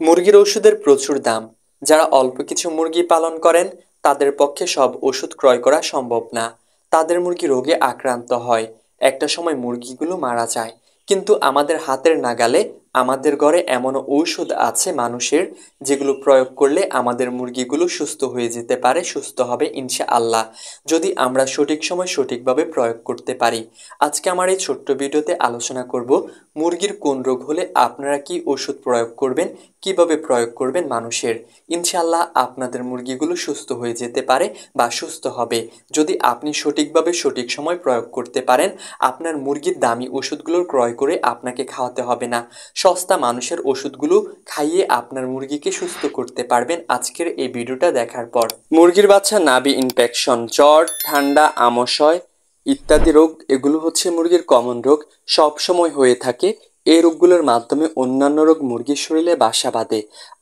মুরগির ওষুধের প্রচুর দাম। যারা অল্প কিছু মুরগি পালন করেন তাদের পক্ষে সব ওষুধ ক্রয় করা সম্ভব না। তাদের মুরগি রোগে আক্রান্ত হয়, একটা সময় মুরগিগুলো মারা যায়। কিন্তু আমাদের হাতের নাগালে আমাদের ঘরে এমন ঔষধ আছে মানুষের, যেগুলো প্রয়োগ করলে আমাদের মুরগিগুলো সুস্থ হয়ে যেতে পারে, সুস্থ হবে ইনশাআল্লাহ, যদি আমরা সঠিক সময় সঠিকভাবে প্রয়োগ করতে পারি। আজকে আমার এই ছোট্ট ভিডিওতে আলোচনা করব মুরগির কোন রোগ হলে আপনারা কি ওষুধ প্রয়োগ করবেন, কিভাবে প্রয়োগ করবেন মানুষের। ইনশাআল্লাহ আপনাদের মুরগিগুলো সুস্থ হয়ে যেতে পারে বা সুস্থ হবে যদি আপনি সঠিকভাবে সঠিক সময় প্রয়োগ করতে পারেন। আপনার মুরগির দামি ওষুধগুলো ক্রয় করে আপনাকে খাওয়াতে হবে না, সস্তা মানুষের ওষুধগুলো খাইয়ে আপনার মুরগিকে সুস্থ করতে পারবেন আজকের এই ভিডিওটা দেখার পর। মুরগির বাচ্চা নাভি ইনফেকশন, জ্বর, ঠান্ডা, আমাশয় ইত্যাদি রোগ, এগুলো হচ্ছে মুরগির কমন রোগ, সব সময় হয়ে থাকে। এই রোগগুলোর মাধ্যমে অন্যান্য রোগ মুরগির শরীরে বাসা বাঁধে।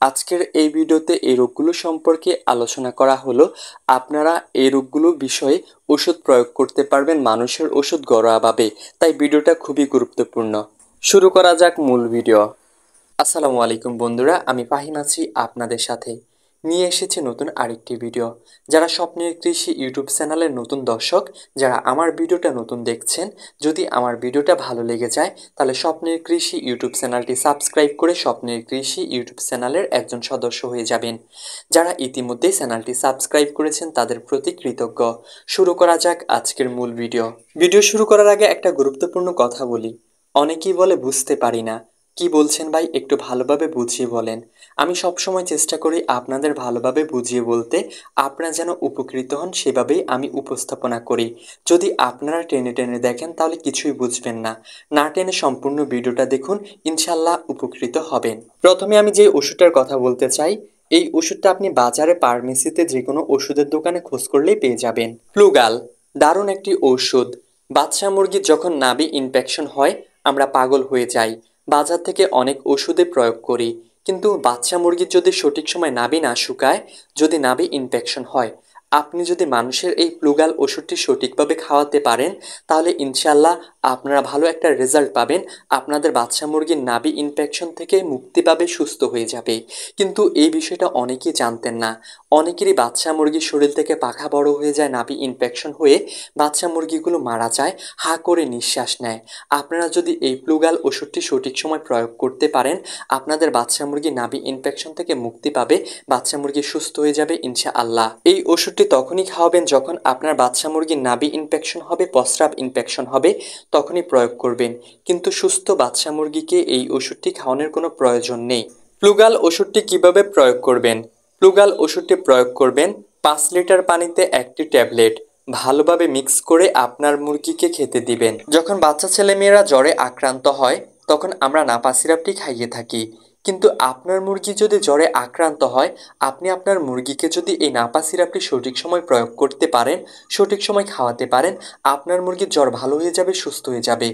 আজকের এই ভিডিওতে এই রোগগুলো সম্পর্কে আলোচনা করা হলো। আপনারা এই রোগগুলো বিষয়ে ওষুধ প্রয়োগ করতে পারবেন মানুষের ওষুধ ঘরোয়াভাবে, তাই ভিডিওটা খুবই গুরুত্বপূর্ণ। শুরু করা যাক মূল ভিডিও। আসসালামু আলাইকুম বন্ধুরা, আমি ফাহিম আছি আপনাদের সাথে। নিয়ে এসেছি নতুন আরেকটি ভিডিও। যারা স্বপ্নের কৃষি ইউটিউব চ্যানেলের নতুন দর্শক, যারা আমার ভিডিওটা নতুন দেখছেন, যদি আমার ভিডিওটা ভালো লেগে যায় তাহলে স্বপ্নের কৃষি ইউটিউব চ্যানেলটি সাবস্ক্রাইব করে স্বপ্নের কৃষি ইউটিউব চ্যানেলের একজন সদস্য হয়ে যাবেন। যারা ইতিমধ্যেই চ্যানেলটি সাবস্ক্রাইব করেছেন তাদের প্রতি কৃতজ্ঞ। শুরু করা যাক আজকের মূল ভিডিও। ভিডিও শুরু করার আগে একটা গুরুত্বপূর্ণ কথা বলি। অনেকেই বলে বুঝতে পারি না। কি বলছেন ভাই, একটু ভালোভাবে বুঝিয়ে বলেন। আমি সবসময় চেষ্টা করি আপনাদের ভালোভাবে বুঝিয়ে বলতে, আপনারা যেন উপকৃত হন সেভাবেই আমি উপস্থাপনা করি। যদি আপনারা টেনে টেনে দেখেন তাহলে কিছুই বুঝবেন না। না টেনে সম্পূর্ণ ভিডিওটা দেখুন, ইনশাল্লাহ উপকৃত হবেন। প্রথমে আমি যে ওষুধটার কথা বলতে চাই, এই ওষুধটা আপনি বাজারে ফার্মেসিতে যে কোনো ওষুধের দোকানে খোঁজ করলেই পেয়ে যাবেন। ফ্লুগাল দারুণ একটি ঔষধ। বাচ্চা মুরগির যখন নাভি ইনফেকশন হয় আমরা পাগল হয়ে যাই, বাজার থেকে অনেক ওষুধে প্রয়োগ করি, কিন্তু বাচ্চা মুরগির যদি সঠিক সময় নাভি না শুকায়, যদি নাভি ইনফেকশন হয়, আপনি যদি মানুষের এই ফ্লুগাল ওষুধটি সঠিকভাবে খাওয়াতে পারেন তাহলে ইনশাল্লাহ আপনারা ভালো একটা রেজাল্ট পাবেন। আপনাদের বাচ্চা মুরগির নাভি ইনফেকশন থেকে মুক্তি পাবে, সুস্থ হয়ে যাবে। কিন্তু এই বিষয়টা অনেকেই জানতেন না। অনেকেরই বাচ্চা মুরগির শরীর থেকে পাখা বড় হয়ে যায়, নাভি ইনফেকশন হয়ে বাচ্চা মুরগিগুলো মারা যায়, হা করে নিঃশ্বাস নেয়। আপনারা যদি এই ফ্লুগাল ওষুধটি সঠিক সময় প্রয়োগ করতে পারেন, আপনাদের বাচ্চা মুরগি নাভি ইনফেকশন থেকে মুক্তি পাবে, বাচ্চা মুরগি সুস্থ হয়ে যাবে ইনশাআল্লাহ। এই ওষুধটি তখনই খাওয়াবেন যখন আপনার বাচ্চা মুরগির নাভি ইনফেকশন হবে, প্রস্রাব ইনফেকশন হবে, তখনই প্রয়োগ করবেন। কিন্তু সুস্থ বাচ্চা মুরগিকে এই ওষুধটি খাওয়ানোর কোনো প্রয়োজন নেই। ফ্লুগাল ওষুধটি কিভাবে প্রয়োগ করবেন? ফ্লুগাল ওষুধটি প্রয়োগ করবেন 5 লিটার পানিতে একটি ট্যাবলেট, ভালোভাবে মিক্স করে আপনার মুরগিকে খেতে দিবেন। যখন বাচ্চা ছেলেমেয়েরা জ্বরে আক্রান্ত হয় তখন আমরা নাপা সিরাপটি খাইয়ে থাকি, কিন্তু আপনার মুরগি যদি জ্বরে আক্রান্ত হয়, আপনি আপনার মুরগিকে যদি এই নাপা সিরাপটি সঠিক সময় প্রয়োগ করতে পারেন, সঠিক সময় খাওয়াতে পারেন, আপনার মুরগির জ্বর ভালো হয়ে যাবে, সুস্থ হয়ে যাবে।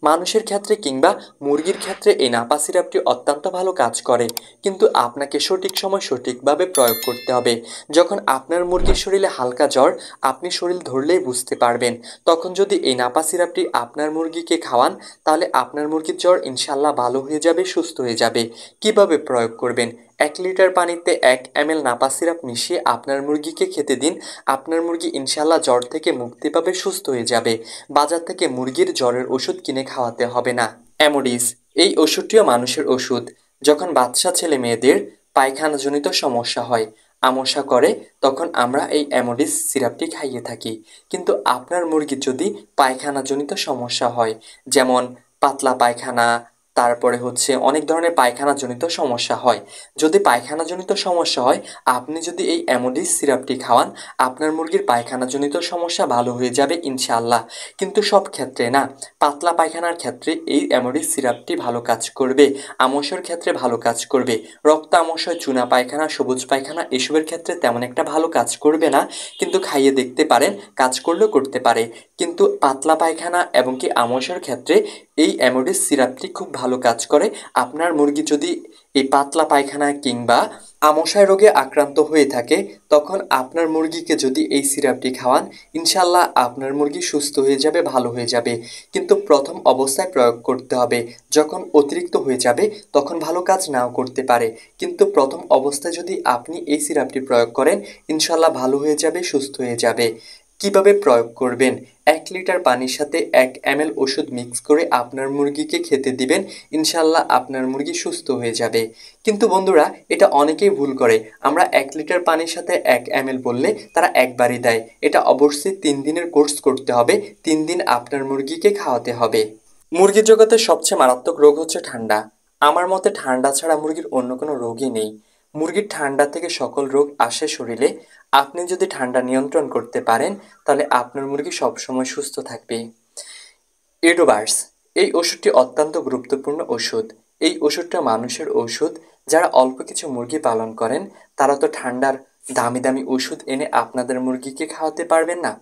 মানুষের ক্ষেত্রে কিংবা মুরগির ক্ষেত্রে এই নাপা সিরাপটি অত্যন্ত ভালো কাজ করে, কিন্তু আপনাকে সঠিক সময় সঠিকভাবে প্রয়োগ করতে হবে। যখন আপনার মুরগির শরীরে হালকা জ্বর, আপনি শরীর ধরলেই বুঝতে পারবেন, তখন যদি এই নাপা সিরাপটি আপনার মুরগিকে খাওয়ান তাহলে আপনার মুরগির জ্বর ইনশাল্লাহ ভালো হয়ে যাবে, সুস্থ হয়ে যাবে। কিভাবে প্রয়োগ করবেন? 1 লিটার পানিতে 1 ml নাপা সিরাপ মিশিয়ে আপনার মুরগিকে খেতে দিন। আপনার মুরগি ইনশাল্লাহ জ্বর থেকে মুক্তি পাবে, সুস্থ হয়ে যাবে। বাজার থেকে মুরগির জ্বরের ওষুধ কিনে খাওয়াতে হবে না। অ্যামোডিস এই ওষুধটিও মানুষের ওষুধ। যখন বাচ্চা ছেলে মেয়েদের পায়খানাজনিত সমস্যা হয়, আমশা করে, তখন আমরা এই অ্যামোডিস সিরাপটি খাইয়ে থাকি। কিন্তু আপনার মুরগির যদি পায়খানাজনিত সমস্যা হয়, যেমন পাতলা পায়খানা, তারপরে হচ্ছে অনেক ধরনের পায়খানাজনিত সমস্যা হয়, যদি পায়খানাজনিত সমস্যা হয়, আপনি যদি এই অ্যামোডিস সিরাপটি খাওয়ান, আপনার মুরগির পায়খানাজনিত সমস্যা ভালো হয়ে যাবে ইনশাআল্লাহ। কিন্তু সব ক্ষেত্রে না, পাতলা পায়খানার ক্ষেত্রে এই অ্যামোডিস সিরাপটি ভালো কাজ করবে, আমশার ক্ষেত্রে ভালো কাজ করবে। রক্ত আমশয়, চুনা পায়খানা, সবুজ পায়খানা এসবের ক্ষেত্রে তেমন একটা ভালো কাজ করবে না, কিন্তু খাইয়ে দেখতে পারেন, কাজ করলেও করতে পারে। কিন্তু পাতলা পায়খানা এবং কি আমশার ক্ষেত্রে এই অ্যামোডিস সিরাপটি খুব ভালো কাজ করে। আপনার মুরগি যদি এই পাতলা পায়খানা কিংবা আমাশয় রোগে আক্রান্ত হয়ে থাকে তখন আপনার মুরগিকে যদি এই সিরাপটি খাওয়ান ইনশাল্লাহ আপনার মুরগি সুস্থ হয়ে যাবে, ভালো হয়ে যাবে। কিন্তু প্রথম অবস্থায় প্রয়োগ করতে হবে। যখন অতিরিক্ত হয়ে যাবে তখন ভালো কাজ নাও করতে পারে, কিন্তু প্রথম অবস্থায় যদি আপনি এই সিরাপটি প্রয়োগ করেন ইনশাল্লাহ ভালো হয়ে যাবে, সুস্থ হয়ে যাবে। কিভাবে প্রয়োগ করবেন? 1 লিটার পানির সাথে 1 ml ওষুধ মিক্স করে আপনার মুরগিকে খেতে দিবেন, ইনশাল্লাহ আপনার মুরগি সুস্থ হয়ে যাবে। কিন্তু বন্ধুরা, এটা অনেকেই ভুল করে। আমরা 1 লিটার পানির সাথে 1 ml বললে তারা একবারই দেয়। এটা অবশ্যই 3 দিনের কোর্স করতে হবে, 3 দিন আপনার মুরগিকে খাওয়াতে হবে। মুরগির জগতে সবচেয়ে মারাত্মক রোগ হচ্ছে ঠান্ডা। আমার মতে ঠান্ডা ছাড়া মুরগির অন্য কোনো রোগই নেই। মুরগির ঠান্ডা থেকে সকল রোগ আসে শরীরে। আপনি যদি ঠান্ডা নিয়ন্ত্রণ করতে পারেন তাহলে আপনার মুরগি সবসময় সুস্থ থাকবে। এডোভার্স, এই ওষুধটি অত্যন্ত গুরুত্বপূর্ণ ওষুধ। এই ওষুধটা মানুষের ওষুধ। যারা অল্প কিছু মুরগি পালন করেন তারা তো ঠান্ডার দামি দামি ওষুধ এনে আপনাদের মুরগিকে খাওয়াতে পারবেন না।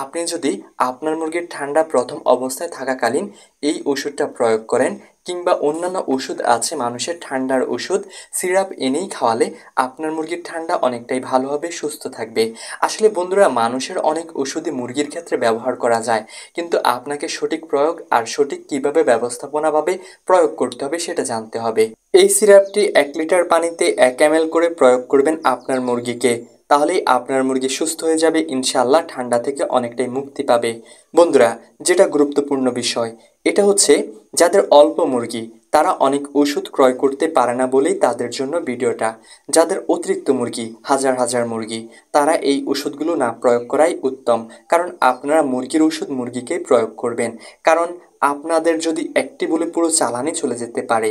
আপনি যদি আপনার মুরগির ঠান্ডা প্রথম অবস্থায় থাকাকালীন এই ওষুধটা প্রয়োগ করেন, কিংবা অন্যান্য ওষুধ আছে মানুষের ঠান্ডার ওষুধ, সিরাপ এনেই খাওয়ালে আপনার মুরগির ঠান্ডা অনেকটাই ভালো হবে, সুস্থ থাকবে। আসলে বন্ধুরা, মানুষের অনেক ওষুধই মুরগির ক্ষেত্রে ব্যবহার করা যায়, কিন্তু আপনাকে সঠিক প্রয়োগ আর সঠিক কীভাবে ব্যবস্থাপনাভাবে প্রয়োগ করতে হবে সেটা জানতে হবে। এই সিরাপটি 1 লিটার পানিতে 1 ml করে প্রয়োগ করবেন আপনার মুরগিকে, তাহলেই আপনার মুরগি সুস্থ হয়ে যাবে, ইনশাআল্লাহ ঠান্ডা থেকে অনেকটাই মুক্তি পাবে। বন্ধুরা, যেটা গুরুত্বপূর্ণ বিষয় এটা হচ্ছে যাদের অল্প মুরগি তারা অনেক ওষুধ ক্রয় করতে পারে না বলেই তাদের জন্য ভিডিওটা। যাদের অতিরিক্ত মুরগি, হাজার হাজার মুরগি, তারা এই ওষুধগুলো না প্রয়োগ করাই উত্তম। কারণ আপনারা মুরগির ওষুধ মুরগিকেই প্রয়োগ করবেন। কারণ আপনাদের যদি একটি বলে পুরো চালানে চলে যেতে পারে।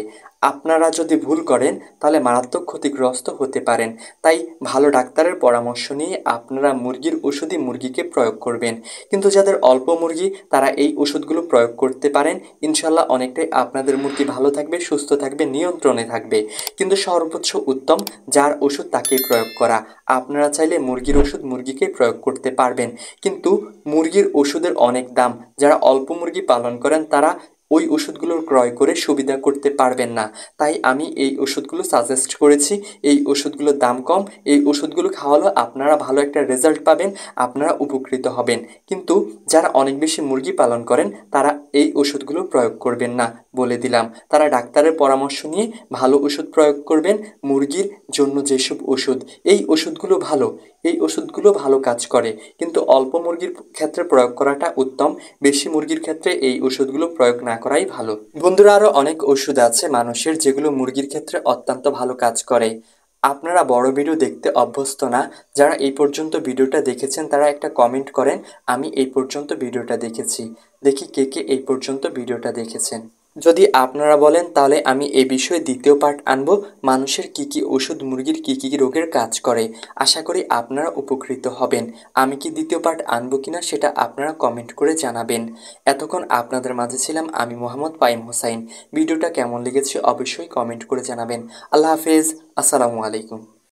আপনারা যদি ভুল করেন তাহলে মারাত্মক ক্ষতিগ্রস্ত হতে পারেন। তাই ভালো ডাক্তারের পরামর্শ নিয়ে আপনারা মুরগির ওষুধই মুরগিকে প্রয়োগ করবেন। কিন্তু যাদের অল্প মুরগি তারা এই ওষুধগুলো প্রয়োগ করতে পারেন, ইনশাল্লাহ অনেকটাই আপনাদের মুরগি ভালো থাকবে, সুস্থ থাকবে, নিয়ন্ত্রণে থাকবে। কিন্তু সর্বোচ্চ উত্তম যার ওষুধ তাকেই প্রয়োগ করা। আপনারা চাইলে মুরগির ওষুধ মুরগিকে প্রয়োগ করতে পারবেন, কিন্তু মুরগির ওষুধের অনেক দাম। যারা অল্প মুরগি পালন করেন তারা ওই ওষুধগুলো ক্রয় করে সুবিধা করতে পারবেন না। তাই আমি এই ওষুধগুলো সাজেস্ট করেছি। এই ওষুধগুলোর দাম কম, এই ওষুধগুলো খাওয়ালেও আপনারা ভালো একটা রেজাল্ট পাবেন, আপনারা উপকৃত হবেন। কিন্তু যারা অনেক বেশি মুরগি পালন করেন তারা এই ওষুধগুলো প্রয়োগ করবেন না, বলে দিলাম। তারা ডাক্তারের পরামর্শ নিয়ে ভালো ওষুধ প্রয়োগ করবেন। মুরগির জন্য যেসব ওষুধ, এই ওষুধগুলো ভালো, এই ওষুধগুলো ভালো কাজ করে, কিন্তু অল্প মুরগির ক্ষেত্রে প্রয়োগ করাটা উত্তম। বেশি মুরগির ক্ষেত্রে এই ওষুধগুলো প্রয়োগ না করাই ভালো। বন্ধুরা, আরও অনেক ওষুধ আছে মানুষের যেগুলো মুরগির ক্ষেত্রে অত্যন্ত ভালো কাজ করে। আপনারা বড় ভিডিও দেখতে অভ্যস্ত না। যারা এই পর্যন্ত ভিডিওটা দেখেছেন তারা একটা কমেন্ট করেন, আমি এই পর্যন্ত ভিডিওটা দেখেছি। দেখি কে কে এই পর্যন্ত ভিডিওটা দেখেছেন। যদি আপনারা বলেন তাহলে আমি এই বিষয়ে দ্বিতীয় পার্ট আনব, মানুষের কি কি ওষুধ মুরগির কি কি রোগের কাজ করে। আশা করি আপনারা উপকৃত হবেন। আমি কি দ্বিতীয় পার্ট আনবো কিনা সেটা আপনারা কমেন্ট করে জানাবেন। এতক্ষণ আপনাদের মাঝে ছিলাম আমি মোহাম্মদ পাইম হোসাইন। ভিডিওটা কেমন লেগেছে অবশ্যই কমেন্ট করে জানাবেন। আল্লাহ হাফেজ, আসসালামু আলাইকুম।